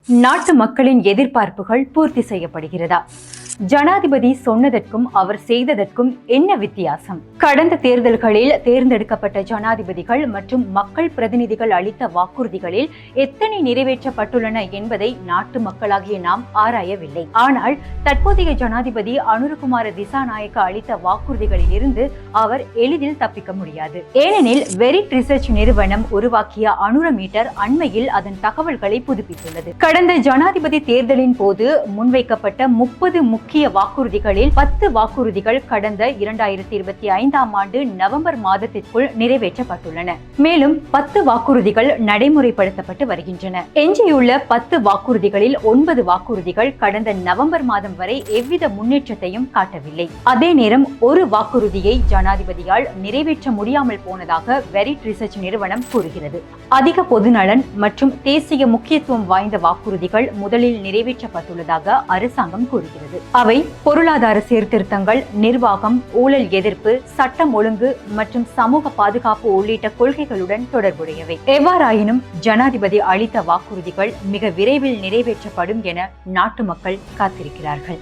நாட்டு மக்களின் எதிர்பார்ப்புகள் பூர்த்தி செய்யப்படுகிறதா? ஜனாதிபதி சொன்னதற்கும் அவர் செய்ததற்கும் என்ன வித்தியாசம்? கடந்த தேர்தல்களில் தேர்ந்தெடுக்கப்பட்ட ஜனாதிபதிகள் மற்றும் மக்கள் பிரதிநிதிகள் அளித்த வாக்குறுதிகளில் எத்தனை நிறைவேற்றப்பட்டுள்ளன என்பதை நாட்டு மக்களாகிய நாம் ஆராயவில்லை. ஆனால் தற்போதைய ஜனாதிபதி அனுரகுமார திசாநாயக்க அளித்த வாக்குறுதிகளில் இருந்து அவர் எளிதில் தப்பிக்க முடியாது. ஏனெனில் வெரிட் ரிசர்ச் நிறுவனம் உருவாக்கிய அனுரமீட்டர் அண்மையில் அதன் தகவல்களை புதுப்பித்துள்ளது. கடந்த ஜனாதிபதி தேர்தலின் போது முன்வைக்கப்பட்ட 30 முக்கிய வாக்குறுதிகளில் 10 வாக்குறுதிகள் கடந்த 2025ஆம் ஆண்டு நவம்பர் மாதத்திற்குள் நிறைவேற்றப்பட்டுள்ளன. மேலும் 10 வாக்குறுதிகள் நடைமுறைப்படுத்தப்பட்டு வருகின்றன. எஞ்சியுள்ள 10 வாக்குறுதிகளில் 9 வாக்குறுதிகள் கடந்த நவம்பர் மாதம் வரை எவ்வித முன்னேற்றத்தையும் காட்டவில்லை. அதே நேரம் ஒரு வாக்குறுதியை ஜனாதிபதியால் நிறைவேற்ற முடியாமல் போனதாக வெரிட் ரிசர்ச் நிறுவனம் கூறுகிறது. அதிக பொதுநலன் மற்றும் தேசிய முக்கியத்துவம் வாய்ந்த வாக்குறுதிகள் முதலில் நிறைவேற்றப்பட்டுள்ளதாக அரசாங்கம் கூறுகிறது. அவை பொருளாதார சீர்திருத்தங்கள், நிர்வாகம், ஊழல் எதிர்ப்பு, சட்டம் ஒழுங்கு மற்றும் சமூக பாதுகாப்பு உள்ளிட்ட கொள்கைகளுடன் தொடர்புடையவை. எவ்வாறாயினும் ஜனாதிபதி அளித்த வாக்குறுதிகள் மிக விரைவில் நிறைவேற்றப்படும் என நாட்டு மக்கள் காத்திருக்கிறார்கள்.